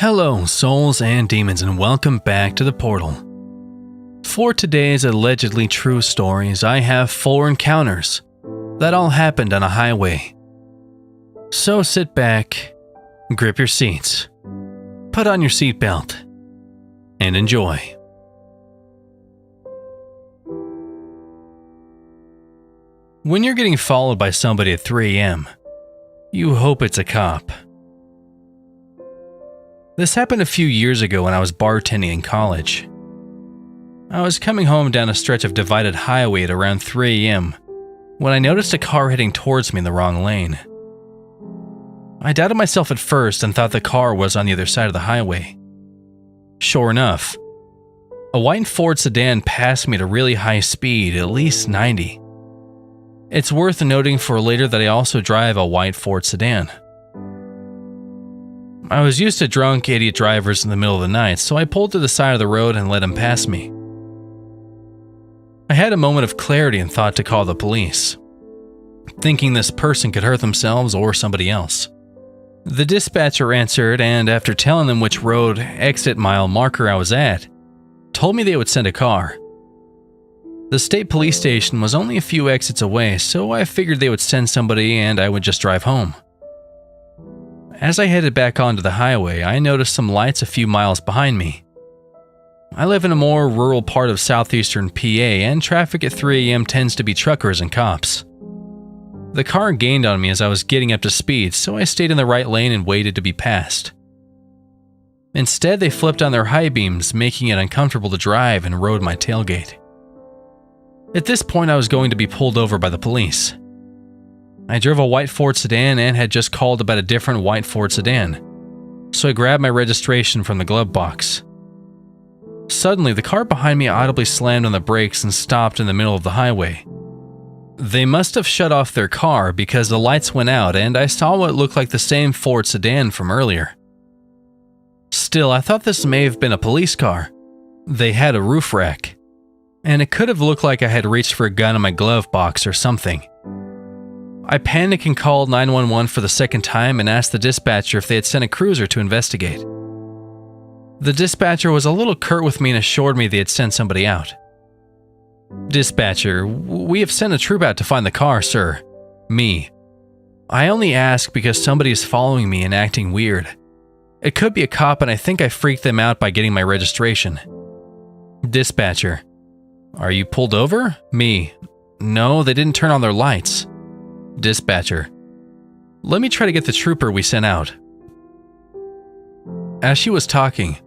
Hello, souls and demons, and welcome back to the portal. For today's allegedly true stories, I have 4 encounters that all happened on a highway. So sit back, grip your seats, put on your seatbelt, and enjoy. When you're getting followed by somebody at 3 a.m., you hope it's a cop. This happened a few years ago when I was bartending in college. I was coming home down a stretch of divided highway at around 3 a.m. when I noticed a car heading towards me in the wrong lane. I doubted myself at first and thought the car was on the other side of the highway. Sure enough, a white Ford sedan passed me at a really high speed, at least 90. It's worth noting for later that I also drive a white Ford sedan. I was used to drunk, idiot drivers in the middle of the night, so I pulled to the side of the road and let him pass me. I had a moment of clarity and thought to call the police, thinking this person could hurt themselves or somebody else. The dispatcher answered, and after telling them which road exit mile marker I was at, told me they would send a car. The state police station was only a few exits away, so I figured they would send somebody and I would just drive home. As I headed back onto the highway, I noticed some lights a few miles behind me. I live in a more rural part of southeastern PA, and traffic at 3 a.m. tends to be truckers and cops. The car gained on me as I was getting up to speed, so I stayed in the right lane and waited to be passed. Instead, they flipped on their high beams, making it uncomfortable to drive, and rode my tailgate. At this point, I was going to be pulled over by the police. I drove a white Ford sedan and had just called about a different white Ford sedan, so I grabbed my registration from the glove box. Suddenly, the car behind me audibly slammed on the brakes and stopped in the middle of the highway. They must have shut off their car because the lights went out and I saw what looked like the same Ford sedan from earlier. Still, I thought this may have been a police car. They had a roof rack, and it could have looked like I had reached for a gun in my glove box or something. I panicked and called 911 for the second time and asked the dispatcher if they had sent a cruiser to investigate. The dispatcher was a little curt with me and assured me they had sent somebody out. Dispatcher, we have sent a troop out to find the car, sir. Me. I only ask because somebody is following me and acting weird. It could be a cop and I think I freaked them out by getting my registration. Dispatcher, are you pulled over? Me. No, they didn't turn on their lights. Dispatcher, let me try to get the trooper we sent out. As she was talking,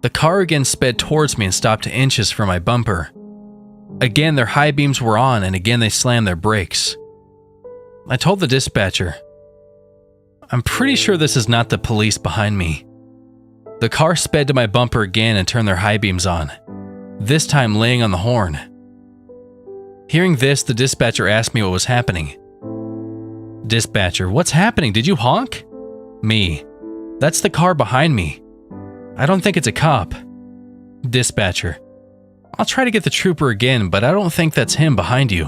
the car again sped towards me and stopped inches from my bumper. Again, their high beams were on, and again they slammed their brakes. I told the dispatcher, I'm pretty sure this is not the police behind me. The car sped to my bumper again and turned their high beams on, this time laying on the horn. Hearing this, the dispatcher asked me what was happening. Dispatcher, what's happening? Did you honk? Me. That's the car behind me. I don't think it's a cop. Dispatcher, I'll try to get the trooper again, but I don't think that's him behind you.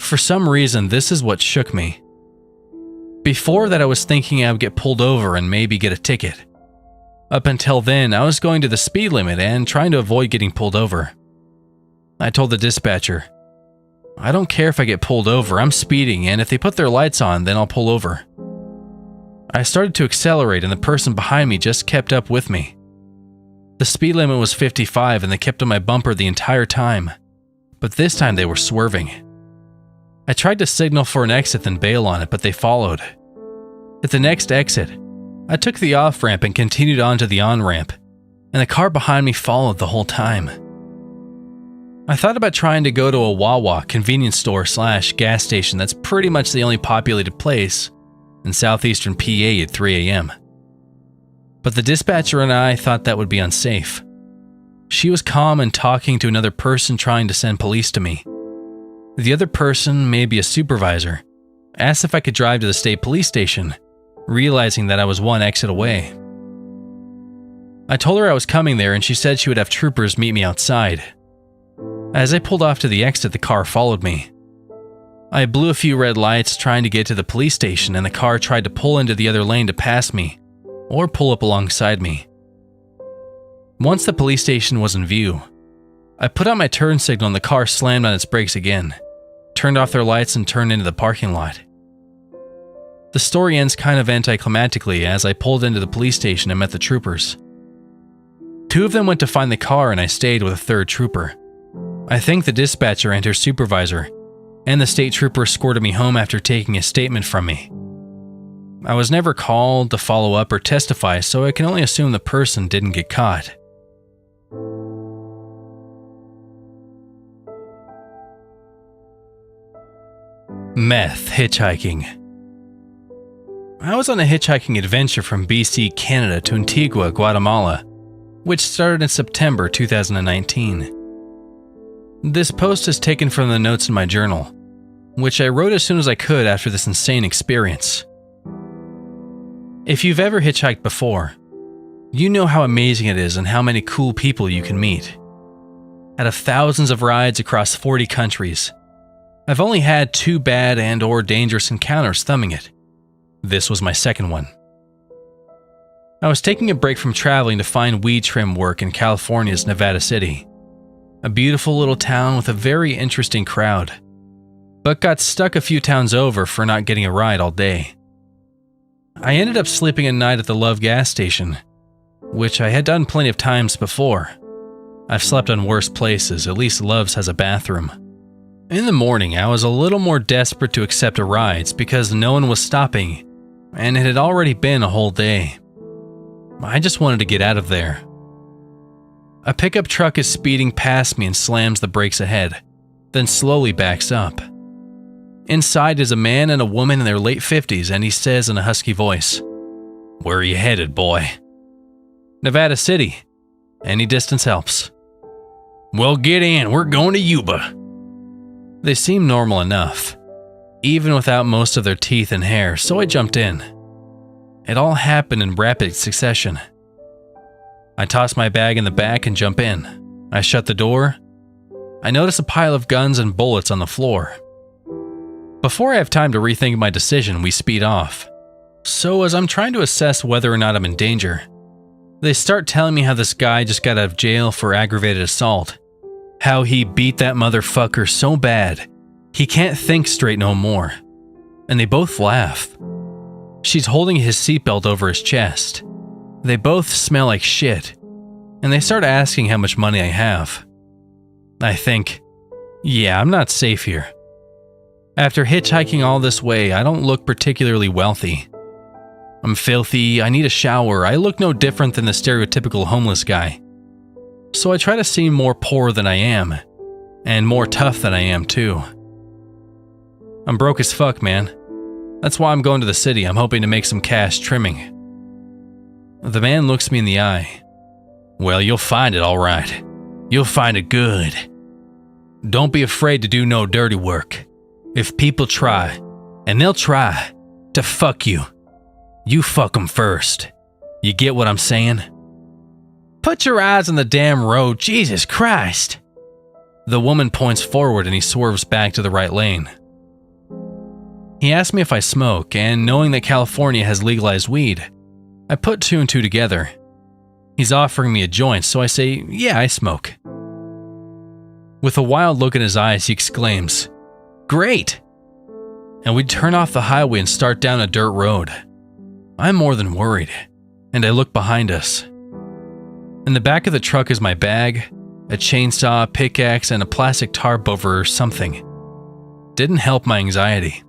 For some reason, this is what shook me. Before that, I was thinking I would get pulled over and maybe get a ticket. Up until then, I was going to the speed limit and trying to avoid getting pulled over. I told the dispatcher, I don't care if I get pulled over, I'm speeding, and if they put their lights on, then I'll pull over. I started to accelerate and the person behind me just kept up with me. The speed limit was 55 and they kept on my bumper the entire time, but this time they were swerving. I tried to signal for an exit then bail on it, but they followed. At the next exit, I took the off-ramp and continued on to the on-ramp, and the car behind me followed the whole time. I thought about trying to go to a Wawa convenience store / gas station that's pretty much the only populated place in southeastern PA at 3 a.m. But the dispatcher and I thought that would be unsafe. She was calm and talking to another person trying to send police to me. The other person, maybe a supervisor, asked if I could drive to the state police station, realizing that I was one exit away. I told her I was coming there and she said she would have troopers meet me outside. As I pulled off to the exit, the car followed me. I blew a few red lights trying to get to the police station and the car tried to pull into the other lane to pass me, or pull up alongside me. Once the police station was in view, I put out my turn signal and the car slammed on its brakes again, turned off their lights and turned into the parking lot. The story ends kind of anticlimactically as I pulled into the police station and met the troopers. 2 of them went to find the car and I stayed with a 3rd trooper. I think the dispatcher and her supervisor, and the state trooper escorted me home after taking a statement from me. I was never called to follow up or testify, so I can only assume the person didn't get caught. Meth hitchhiking. I was on a hitchhiking adventure from BC, Canada to Antigua, Guatemala, which started in September 2019. This post is taken from the notes in my journal, which I wrote as soon as I could after this insane experience. If you've ever hitchhiked before, you know how amazing it is and how many cool people you can meet. Out of thousands of rides across 40 countries, I've only had 2 bad and/or dangerous encounters thumbing it. This was my 2nd one. I was taking a break from traveling to find weed trim work in California's Nevada City, a beautiful little town with a very interesting crowd, but got stuck a few towns over for not getting a ride all day. I ended up sleeping a night at the Love gas station, which I had done plenty of times before. I've slept on worse places, at least Love's has a bathroom. In the morning, I was a little more desperate to accept a ride because no one was stopping, and it had already been a whole day. I just wanted to get out of there. A pickup truck is speeding past me and slams the brakes ahead, then slowly backs up. Inside is a man and a woman in their late 50s, and he says in a husky voice, "Where are you headed, boy?" "Nevada City. Any distance helps." "Well, get in. We're going to Yuba." They seem normal enough, even without most of their teeth and hair, so I jumped in. It all happened in rapid succession. I toss my bag in the back and jump in. I shut the door. I notice a pile of guns and bullets on the floor. Before I have time to rethink my decision, we speed off. So as I'm trying to assess whether or not I'm in danger, they start telling me how this guy just got out of jail for aggravated assault. How he beat that motherfucker so bad, he can't think straight no more. And they both laugh. She's holding his seatbelt over his chest. They both smell like shit, and they start asking how much money I have. I think, yeah, I'm not safe here. After hitchhiking all this way, I don't look particularly wealthy. I'm filthy, I need a shower, I look no different than the stereotypical homeless guy. So I try to seem more poor than I am, and more tough than I am too. I'm broke as fuck, man. That's why I'm going to the city. I'm hoping to make some cash trimming. The man looks me in the eye. "Well, you'll find it all right. You'll find it good. Don't be afraid to do no dirty work. If people try, and they'll try, to fuck you, you fuck them first. You get what I'm saying? Put your eyes on the damn road, Jesus Christ." The woman points forward and he swerves back to the right lane. He asks me if I smoke, and knowing that California has legalized weed, I put 2 and 2 together. He's offering me a joint, so I say, "Yeah, I smoke." With a wild look in his eyes, he exclaims, "Great!" And we turn off the highway and start down a dirt road. I'm more than worried, and I look behind us. In the back of the truck is my bag, a chainsaw, pickaxe, and a plastic tarp over something. Didn't help my anxiety.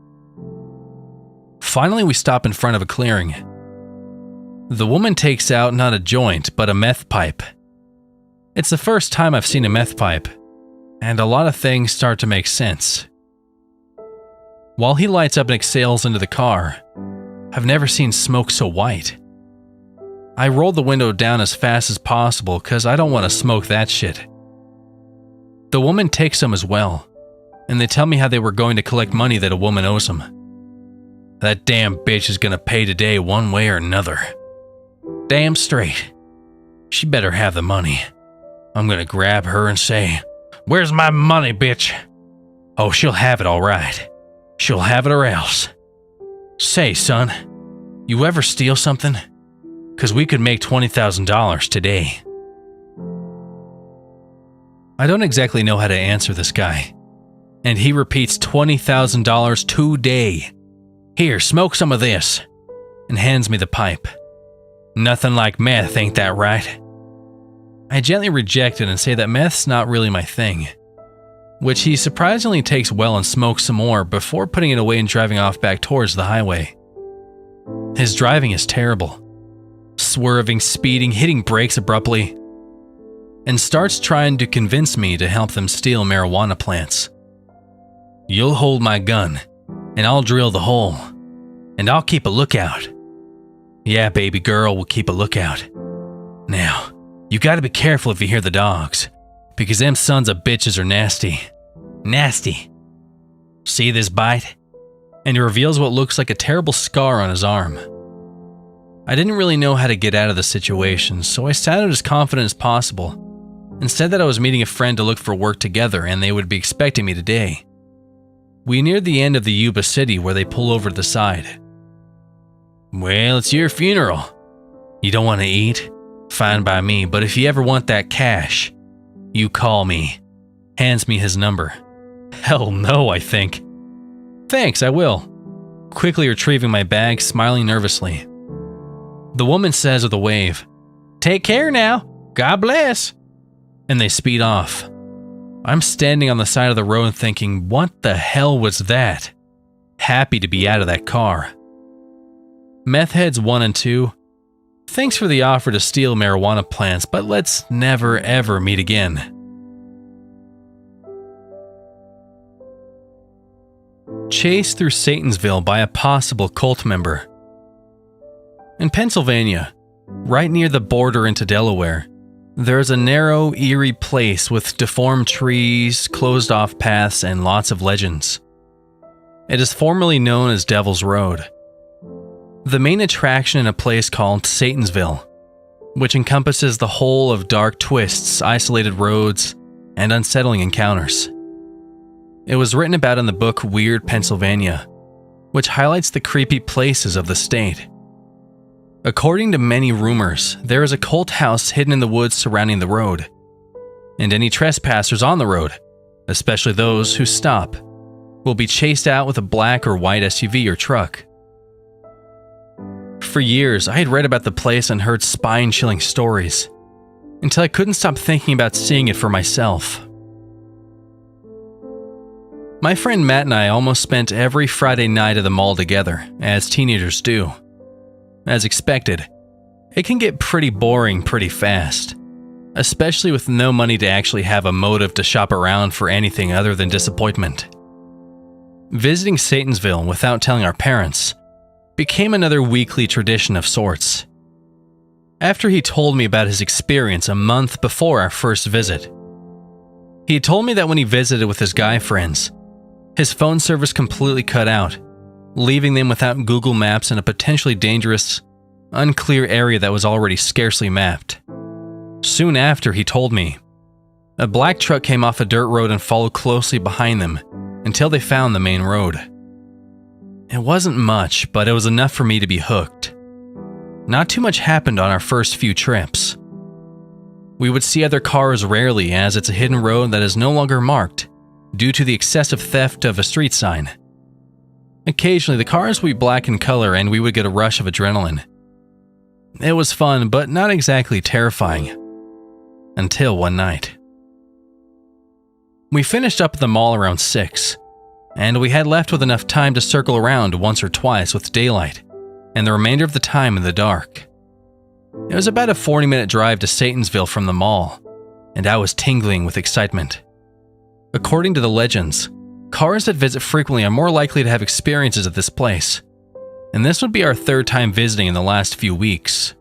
Finally, we stop in front of a clearing. The woman takes out not a joint, but a meth pipe. It's the first time I've seen a meth pipe, and a lot of things start to make sense. While he lights up and exhales into the car, I've never seen smoke so white. I roll the window down as fast as possible because I don't want to smoke that shit. The woman takes some as well, and they tell me how they were going to collect money that a woman owes them. That damn bitch is gonna pay today one way or another. Damn straight. She better have the money. I'm gonna grab her and say, "Where's my money, bitch?" Oh, she'll have it all right. She'll have it or else. Say, son, you ever steal something? because we could make $20,000 today. I don't exactly know how to answer this guy, and he repeats $20,000 today. Here, smoke some of this, and hands me the pipe. Nothing like meth, ain't that right? I gently reject it and say that meth's not really my thing, which he surprisingly takes well and smokes some more before putting it away and driving off back towards the highway. His driving is terrible, swerving, speeding, hitting brakes abruptly, and starts trying to convince me to help them steal marijuana plants. You'll hold my gun, and I'll drill the hole, and I'll keep a lookout. Yeah, baby girl, we'll keep a lookout. Now, you gotta be careful if you hear the dogs, because them sons of bitches are nasty. Nasty. See this bite? And he reveals what looks like a terrible scar on his arm. I didn't really know how to get out of the situation, so I sounded as confident as possible, and said that I was meeting a friend to look for work together and they would be expecting me today. We neared the end of the Yuba City where they pull over to the side. Well, it's your funeral. You don't want to eat? Fine by me, but if you ever want that cash, you call me. Hands me his number. Hell no, I think. Thanks, I will. Quickly retrieving my bag, smiling nervously. The woman says with a wave, Take care now. God bless. And they speed off. I'm standing on the side of the road thinking, what the hell was that? Happy to be out of that car. Meth heads 1 and 2. Thanks for the offer to steal marijuana plants, but let's never ever meet again. Chased through Satansville by a possible cult member. In Pennsylvania, right near the border into Delaware, there is a narrow, eerie place with deformed trees, closed-off paths, and lots of legends. It is formerly known as Devil's Road. The main attraction in a place called Satansville, which encompasses the whole of dark twists, isolated roads, and unsettling encounters. It was written about in the book Weird Pennsylvania, which highlights the creepy places of the state. According to many rumors, there is a cult house hidden in the woods surrounding the road, and any trespassers on the road, especially those who stop, will be chased out with a black or white SUV or truck. For years, I had read about the place and heard spine-chilling stories, until I couldn't stop thinking about seeing it for myself. My friend Matt and I almost spent every Friday night at the mall together, as teenagers do. As expected, it can get pretty boring pretty fast, especially with no money to actually have a motive to shop around for anything other than disappointment. Visiting Satansville without telling our parents became another weekly tradition of sorts. After he told me about his experience a month before our first visit, he told me that when he visited with his guy friends, his phone service completely cut out, leaving them without Google Maps in a potentially dangerous, unclear area that was already scarcely mapped. Soon after, he told me, a black truck came off a dirt road and followed closely behind them until they found the main road. It wasn't much, but it was enough for me to be hooked. Not too much happened on our first few trips. We would see other cars rarely, as it's a hidden road that is no longer marked due to the excessive theft of a street sign. Occasionally, the cars would be black in color and we would get a rush of adrenaline. It was fun, but not exactly terrifying. Until one night. We finished up at the mall around 6, and we had left with enough time to circle around once or twice with daylight, and the remainder of the time in the dark. It was about a 40-minute drive to Satansville from the mall, and I was tingling with excitement. According to the legends, cars that visit frequently are more likely to have experiences at this place, and this would be our third time visiting in the last few weeks.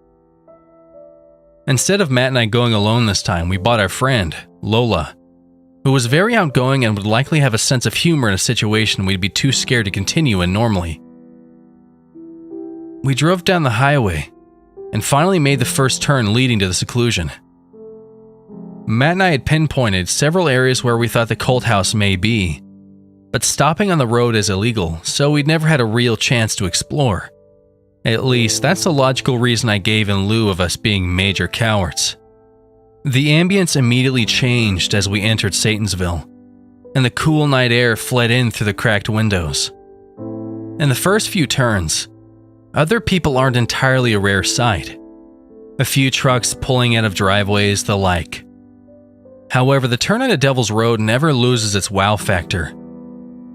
Instead of Matt and I going alone this time, we bought our friend, Lola, who was very outgoing and would likely have a sense of humor in a situation we'd be too scared to continue in normally. We drove down the highway and finally made the first turn leading to the seclusion. Matt and I had pinpointed several areas where we thought the cult house may be, but stopping on the road is illegal, so we'd never had a real chance to explore. At least, that's the logical reason I gave in lieu of us being major cowards. The ambience immediately changed as we entered Satansville, and the cool night air fled in through the cracked windows. In the first few turns, other people aren't entirely a rare sight. A few trucks pulling out of driveways, the like. However, the turn onto Devil's Road never loses its wow factor.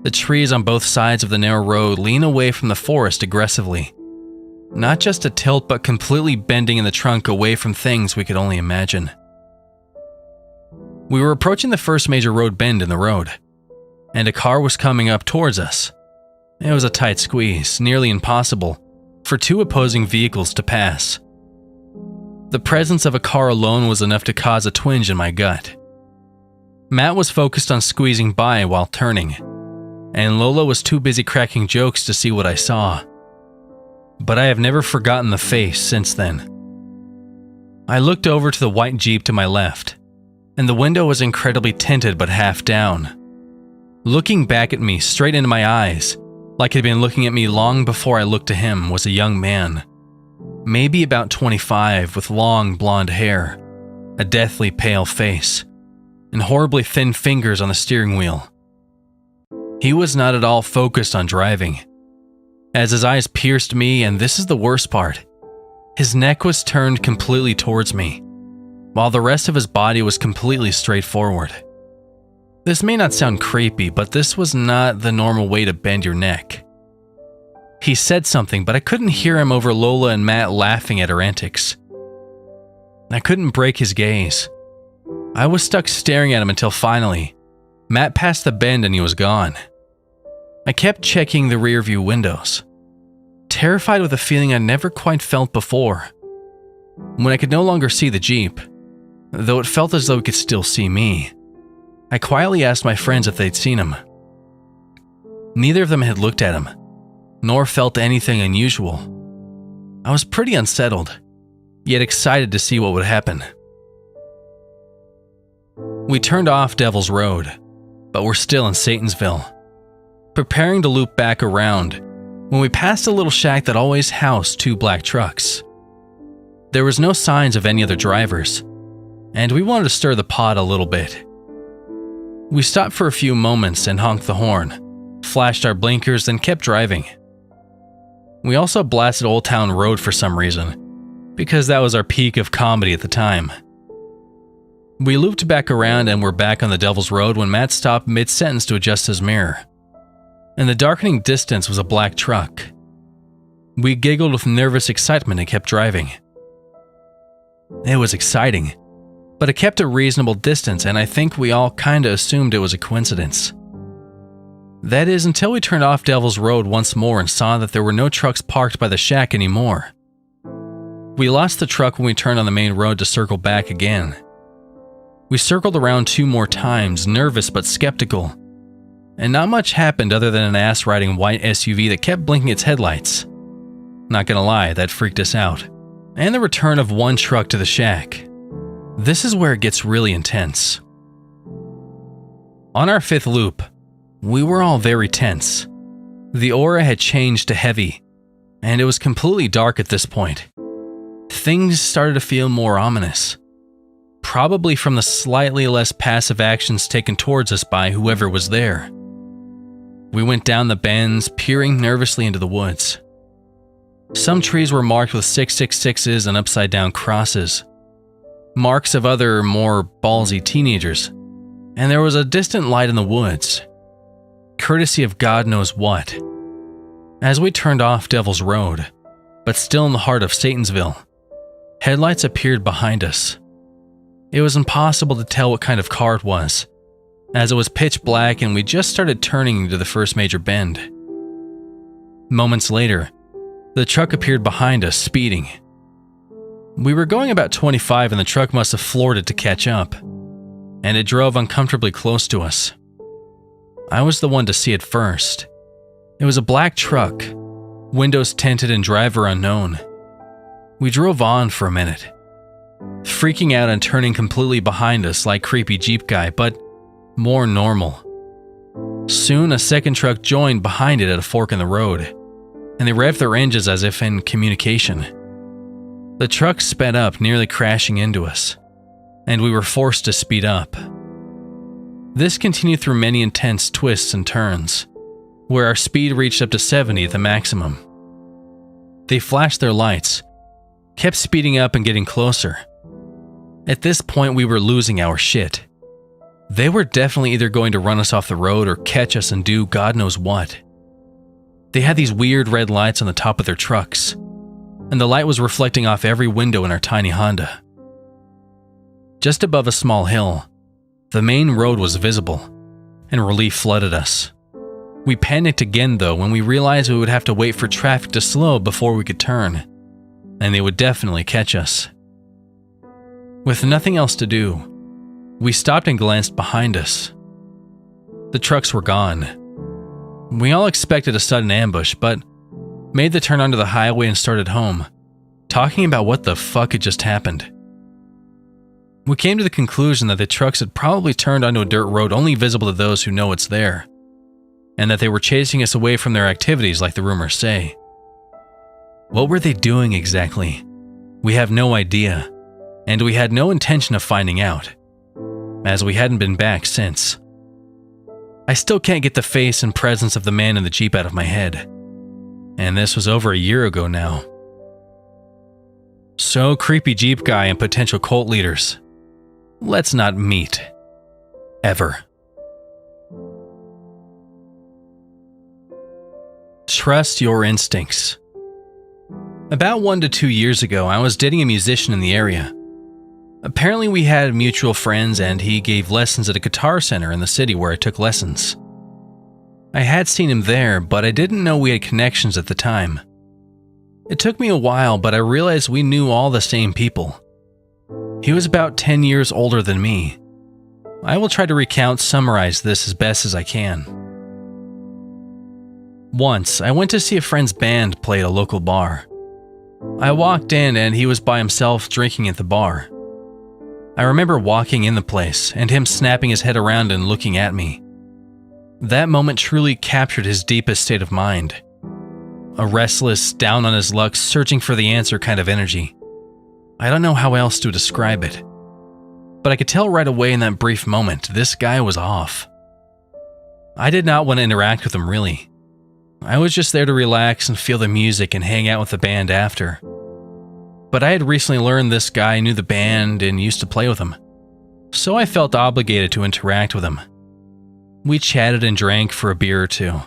The trees on both sides of the narrow road lean away from the forest aggressively. Not just a tilt, but completely bending in the trunk away from things we could only imagine. We were approaching the first major road bend in the road, and a car was coming up towards us. It was a tight squeeze, nearly impossible for two opposing vehicles to pass. The presence of a car alone was enough to cause a twinge in my gut. Matt was focused on squeezing by while turning, and Lola was too busy cracking jokes to see what I saw. But I have never forgotten the face since then. I looked over to the white Jeep to my left, and the window was incredibly tinted but half down. Looking back at me, straight into my eyes, like he'd been looking at me long before I looked to him, was a young man. Maybe about 25, with long blonde hair, a deathly pale face, and horribly thin fingers on the steering wheel. He was not at all focused on driving, as his eyes pierced me, and this is the worst part. His neck was turned completely towards me, while the rest of his body was completely straight forward. This may not sound creepy, but this was not the normal way to bend your neck. He said something, but I couldn't hear him over Lola and Matt laughing at our antics. I couldn't break his gaze. I was stuck staring at him until finally, Matt passed the bend and he was gone. I kept checking the rearview windows, terrified with a feeling I never quite felt before. When I could no longer see the Jeep, though it felt as though it could still see me, I quietly asked my friends if they'd seen him. Neither of them had looked at him, nor felt anything unusual. I was pretty unsettled, yet excited to see what would happen. We turned off Devil's Road, but we're still in Satansville, preparing to loop back around when we passed a little shack that always housed two black trucks. There was no signs of any other drivers, and we wanted to stir the pot a little bit. We stopped for a few moments and honked the horn, flashed our blinkers, then kept driving. We also blasted Old Town Road for some reason, because that was our peak of comedy at the time. We looped back around and were back on the Devil's Road when Matt stopped mid-sentence to adjust his mirror. In the darkening distance was a black truck. We giggled with nervous excitement and kept driving. It was exciting, but it kept a reasonable distance, and I think we all kinda assumed it was a coincidence. That is, until we turned off Devil's Road once more and saw that there were no trucks parked by the shack anymore. We lost the truck when we turned on the main road to circle back again. We circled around 2 more times, nervous but skeptical, and not much happened other than an ass-riding white SUV that kept blinking its headlights. Not gonna lie, that freaked us out. And the return of one truck to the shack. This is where it gets really intense. On our 5th loop, we were all very tense. The aura had changed to heavy, and it was completely dark at this point. Things started to feel more ominous, probably from the slightly less passive actions taken towards us by whoever was there. We went down the bends, peering nervously into the woods. Some trees were marked with 666s and upside-down crosses, marks of other, more ballsy teenagers, and there was a distant light in the woods, courtesy of God knows what. As we turned off Devil's Road, but still in the heart of Satansville, headlights appeared behind us. It was impossible to tell what kind of car it was, as it was pitch black and we just started turning into the first major bend. Moments later, the truck appeared behind us, speeding. We were going about 25 and the truck must have floored it to catch up, and it drove uncomfortably close to us. I was the one to see it first. It was a black truck, windows tinted and driver unknown. We drove on for a minute, freaking out and turning completely behind us like creepy Jeep guy, but more normal. Soon a second truck joined behind it at a fork in the road. and they revved their engines as if in communication. The truck sped up, nearly crashing into us, and we were forced to speed up. This continued through many intense twists and turns, where our speed reached up to 70 at the maximum. They flashed their lights, kept speeding up and getting closer. At this point, we were losing our shit. They were definitely either going to run us off the road or catch us and do God knows what. They had these weird red lights on the top of their trucks, and the light was reflecting off every window in our tiny Honda. Just above a small hill, the main road was visible, and relief flooded us. We panicked again though when we realized we would have to wait for traffic to slow before we could turn, and they would definitely catch us. With nothing else to do, we stopped and glanced behind us. The trucks were gone. We all expected a sudden ambush, but made the turn onto the highway and started home, talking about what the fuck had just happened. We came to the conclusion that the trucks had probably turned onto a dirt road only visible to those who know it's there, and that they were chasing us away from their activities like the rumors say. What were they doing exactly? We have no idea, and we had no intention of finding out, as we hadn't been back since. I still can't get the face and presence of the man in the Jeep out of my head, and this was over a year ago now. So creepy Jeep guy and potential cult leaders, let's not meet. Ever. Trust your instincts. About 1 to 2 years ago, I was dating a musician in the area. Apparently we had mutual friends and he gave lessons at a guitar center in the city where I took lessons. I had seen him there, but I didn't know we had connections at the time. It took me a while, but I realized we knew all the same people. He was about 10 years older than me. I will try to summarize this as best as I can. Once, I went to see a friend's band play at a local bar. I walked in and he was by himself drinking at the bar. I remember walking in the place and him snapping his head around and looking at me. That moment truly captured his deepest state of mind. A restless, down on his luck, searching for the answer kind of energy. I don't know how else to describe it, but I could tell right away in that brief moment this guy was off. I did not want to interact with him really. I was just there to relax and feel the music and hang out with the band after. But I had recently learned this guy knew the band and used to play with them, so I felt obligated to interact with him. We chatted and drank for a beer or two.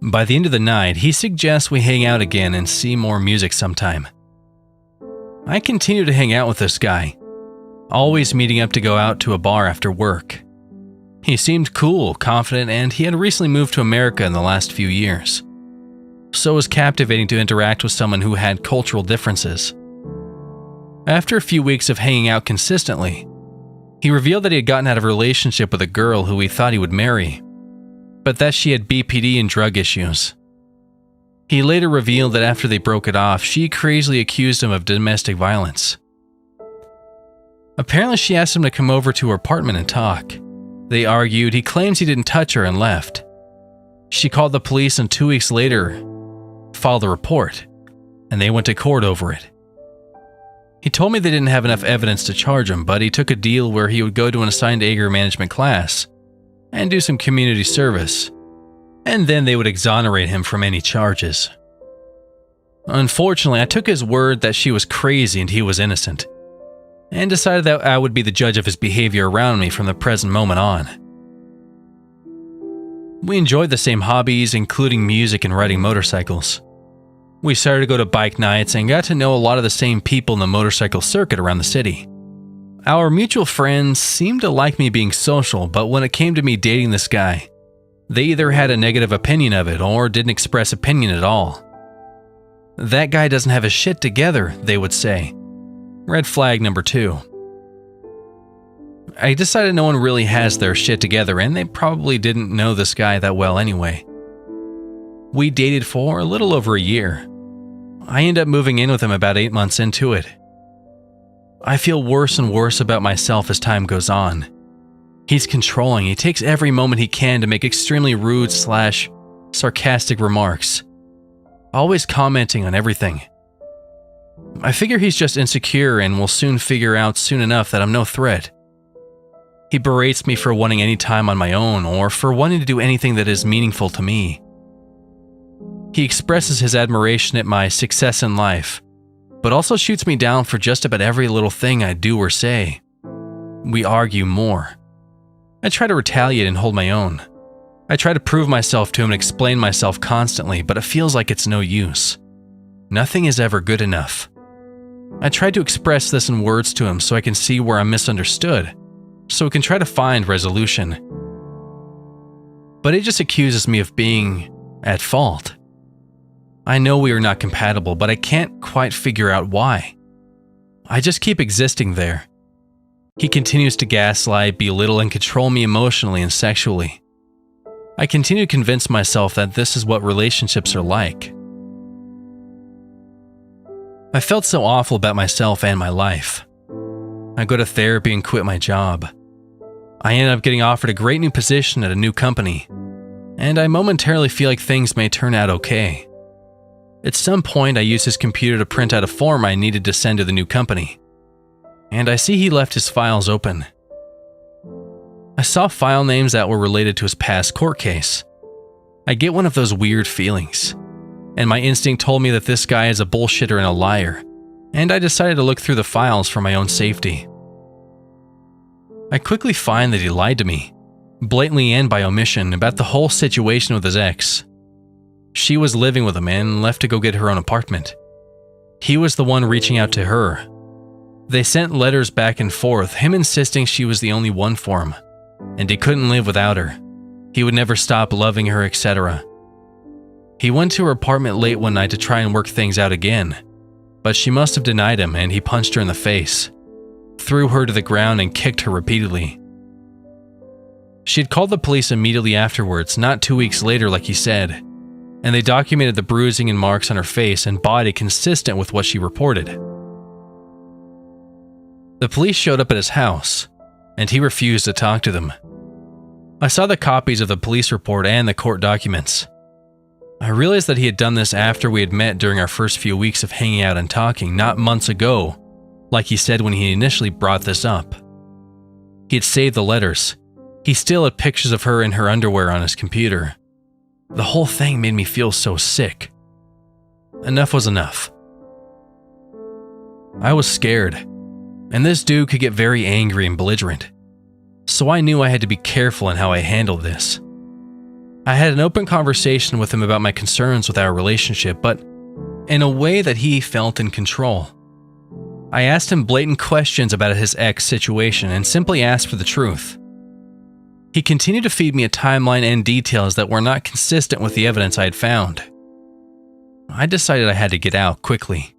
By the end of the night, he suggests we hang out again and see more music sometime. I continued to hang out with this guy, always meeting up to go out to a bar after work. He seemed cool, confident, and he had recently moved to America in the last few years. So it was captivating to interact with someone who had cultural differences. After a few weeks of hanging out consistently, he revealed that he had gotten out of a relationship with a girl who he thought he would marry, but that she had BPD and drug issues. He later revealed that after they broke it off, she crazily accused him of domestic violence. Apparently, she asked him to come over to her apartment and talk. They argued. He claims he didn't touch her and left. She called the police and 2 weeks later filed a report, and they went to court over it. He told me they didn't have enough evidence to charge him, but he took a deal where he would go to an assigned anger management class and do some community service, and then they would exonerate him from any charges. Unfortunately, I took his word that she was crazy and he was innocent, and decided that I would be the judge of his behavior around me from the present moment on. We enjoyed the same hobbies, including music and riding motorcycles. We started to go to bike nights and got to know a lot of the same people in the motorcycle circuit around the city. Our mutual friends seemed to like me being social, but when it came to me dating this guy, they either had a negative opinion of it or didn't express opinion at all. That guy doesn't have his shit together, they would say. Red flag number 2. I decided no one really has their shit together, and they probably didn't know this guy that well anyway. We dated for a little over a year. I ended up moving in with him about 8 months into it. I feel worse and worse about myself as time goes on. He's controlling. He takes every moment he can to make extremely rude / sarcastic remarks. always commenting on everything. I figure he's just insecure and will soon figure out soon enough that I'm no threat. He berates me for wanting any time on my own or for wanting to do anything that is meaningful to me. He expresses his admiration at my success in life, but also shoots me down for just about every little thing I do or say. We argue more. I try to retaliate and hold my own. I try to prove myself to him and explain myself constantly, but it feels like it's no use. Nothing is ever good enough. I try to express this in words to him so I can see where I'm misunderstood, so we can try to find resolution. But he just accuses me of being at fault. I know we are not compatible, but I can't quite figure out why. I just keep existing there. He continues to gaslight, belittle, and control me emotionally and sexually. I continue to convince myself that this is what relationships are like. I felt so awful about myself and my life. I go to therapy and quit my job. I end up getting offered a great new position at a new company, and I momentarily feel like things may turn out okay. At some point, I use his computer to print out a form I needed to send to the new company, and I see he left his files open. I saw file names that were related to his past court case. I get one of those weird feelings, and my instinct told me that this guy is a bullshitter and a liar, and I decided to look through the files for my own safety. I quickly find that he lied to me, blatantly and by omission, about the whole situation with his ex. She was living with him and left to go get her own apartment. He was the one reaching out to her. They sent letters back and forth, him insisting she was the only one for him, and he couldn't live without her. He would never stop loving her, etc. He went to her apartment late one night to try and work things out again, but she must have denied him and he punched her in the face, threw her to the ground and kicked her repeatedly. She had called the police immediately afterwards, not 2 weeks later like he said, and they documented the bruising and marks on her face and body consistent with what she reported. The police showed up at his house, and he refused to talk to them. I saw the copies of the police report and the court documents. I realized that he had done this after we had met during our first few weeks of hanging out and talking, not months ago, like he said when he initially brought this up. He had saved the letters. He still had pictures of her in her underwear on his computer. The whole thing made me feel so sick. Enough was enough. I was scared, and this dude could get very angry and belligerent, so I knew I had to be careful in how I handled this. I had an open conversation with him about my concerns with our relationship, but in a way that he felt in control. I asked him blatant questions about his ex situation and simply asked for the truth. He continued to feed me a timeline and details that were not consistent with the evidence I had found. I decided I had to get out quickly.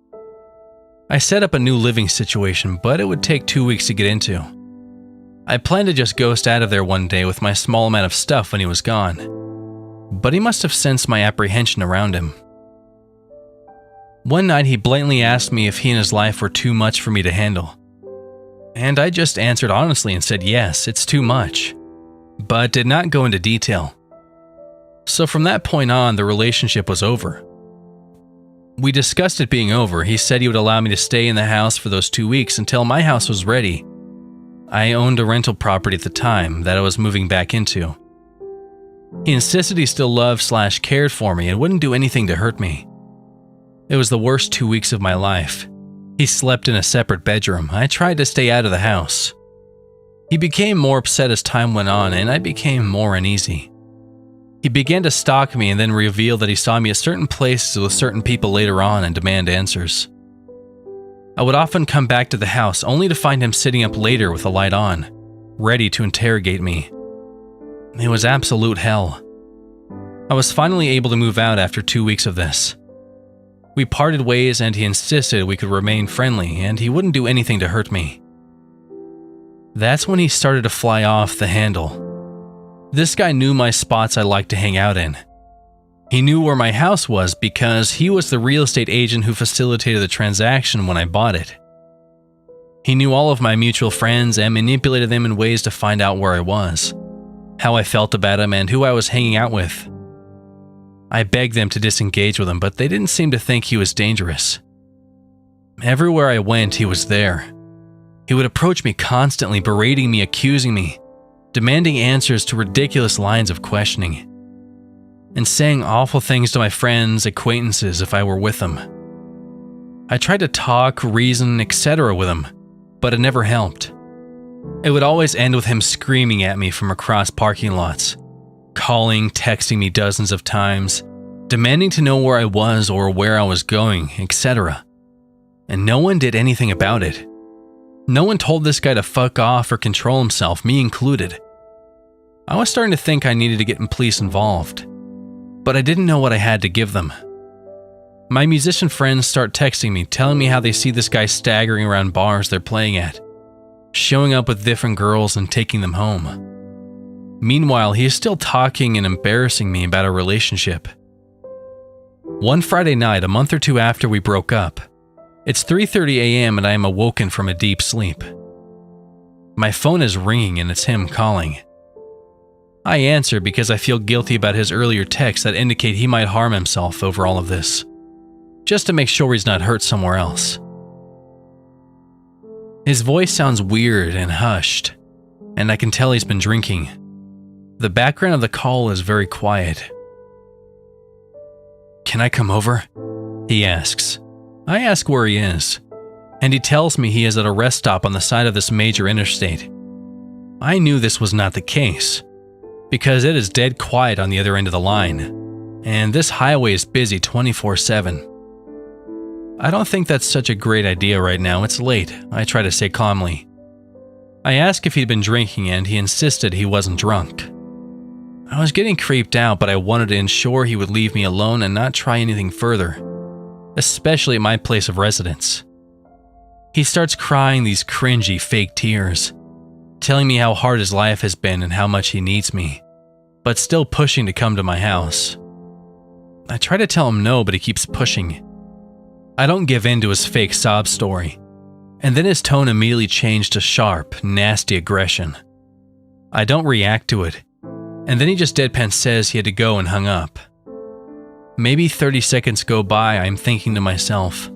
I set up a new living situation, but it would take 2 weeks to get into. I planned to just ghost out of there one day with my small amount of stuff when he was gone, but he must have sensed my apprehension around him. One night he blatantly asked me if he and his life were too much for me to handle, and I just answered honestly and said yes, it's too much, but did not go into detail. So from that point on, the relationship was over. We discussed it being over. He said he would allow me to stay in the house for those 2 weeks until my house was ready. I owned a rental property at the time that I was moving back into. He insisted he still loved/cared for me and wouldn't do anything to hurt me. It was the worst 2 weeks of my life. He slept in a separate bedroom. I tried to stay out of the house. He became more upset as time went on, and I became more uneasy. He began to stalk me and then revealed that he saw me at certain places with certain people later on and demand answers. I would often come back to the house only to find him sitting up later with the light on, ready to interrogate me. It was absolute hell. I was finally able to move out after 2 weeks of this. We parted ways and he insisted we could remain friendly and he wouldn't do anything to hurt me. That's when he started to fly off the handle. This guy knew my spots I liked to hang out in. He knew where my house was because he was the real estate agent who facilitated the transaction when I bought it. He knew all of my mutual friends and manipulated them in ways to find out where I was, how I felt about him, and who I was hanging out with. I begged them to disengage with him, but they didn't seem to think he was dangerous. Everywhere I went, he was there. He would approach me constantly, berating me, accusing me, demanding answers to ridiculous lines of questioning, and saying awful things to my friends, acquaintances if I were with him. I tried to talk, reason, etc. with him, but it never helped. It would always end with him screaming at me from across parking lots, calling, texting me dozens of times, demanding to know where I was or where I was going, etc. And no one did anything about it. No one told this guy to fuck off or control himself, me included. I was starting to think I needed to get police involved, but I didn't know what I had to give them. My musician friends start texting me, telling me how they see this guy staggering around bars they're playing at, showing up with different girls and taking them home. Meanwhile, he is still talking and embarrassing me about our relationship. One Friday night, a month or two after we broke up, it's 3:30 a.m. and I am awoken from a deep sleep. My phone is ringing and it's him calling. I answer because I feel guilty about his earlier texts that indicate he might harm himself over all of this, just to make sure he's not hurt somewhere else. His voice sounds weird and hushed, and I can tell he's been drinking. The background of the call is very quiet. "Can I come over?" he asks. I ask where he is, and he tells me he is at a rest stop on the side of this major interstate. I knew this was not the case, because it is dead quiet on the other end of the line, and this highway is busy 24/7. I don't think that's such a great idea right now, it's late, I try to say calmly. I ask if he'd been drinking and he insisted he wasn't drunk. I was getting creeped out, but I wanted to ensure he would leave me alone and not try anything further, especially at my place of residence. He starts crying these cringy fake tears, telling me how hard his life has been and how much he needs me, but still pushing to come to my house. I try to tell him no, but he keeps pushing. I don't give in to his fake sob story, and then his tone immediately changed to sharp, nasty aggression. I don't react to it, and then he just deadpan says he had to go and hung up. Maybe 30 seconds go by, I'm thinking to myself,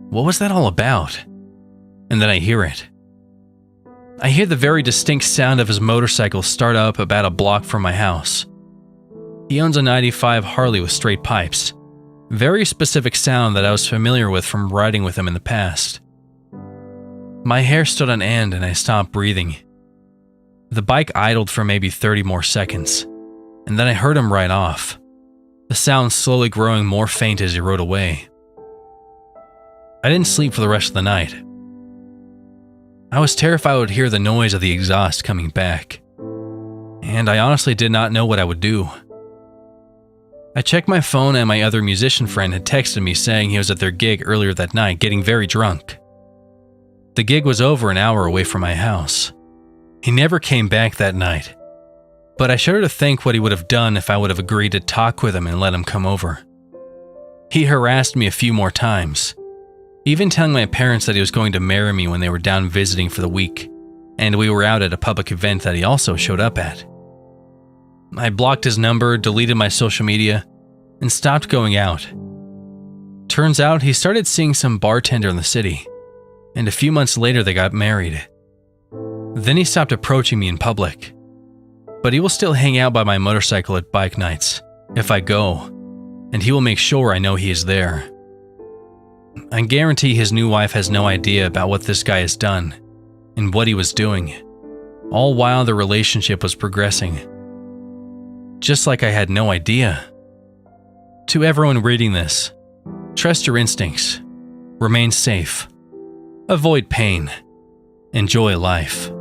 what was that all about? And then I hear it. I hear the very distinct sound of his motorcycle start up about a block from my house. He owns a 95 Harley with straight pipes. Very specific sound that I was familiar with from riding with him in the past. My hair stood on end and I stopped breathing. The bike idled for maybe 30 more seconds, and then I heard him ride off, the sound slowly growing more faint as he rode away. I didn't sleep for the rest of the night. I was terrified I would hear the noise of the exhaust coming back, and I honestly did not know what I would do. I checked my phone and my other musician friend had texted me saying he was at their gig earlier that night getting very drunk. The gig was over an hour away from my house. He never came back that night, but I shudder to think what he would have done if I would have agreed to talk with him and let him come over. He harassed me a few more times, even telling my parents that he was going to marry me when they were down visiting for the week, and we were out at a public event that he also showed up at. I blocked his number, deleted my social media, and stopped going out. Turns out he started seeing some bartender in the city, and a few months later they got married. Then he stopped approaching me in public, but he will still hang out by my motorcycle at bike nights if I go, and he will make sure I know he is there. I guarantee his new wife has no idea about what this guy has done and what he was doing, all while the relationship was progressing. Just like I had no idea. To everyone reading this, trust your instincts, remain safe, avoid pain, enjoy life.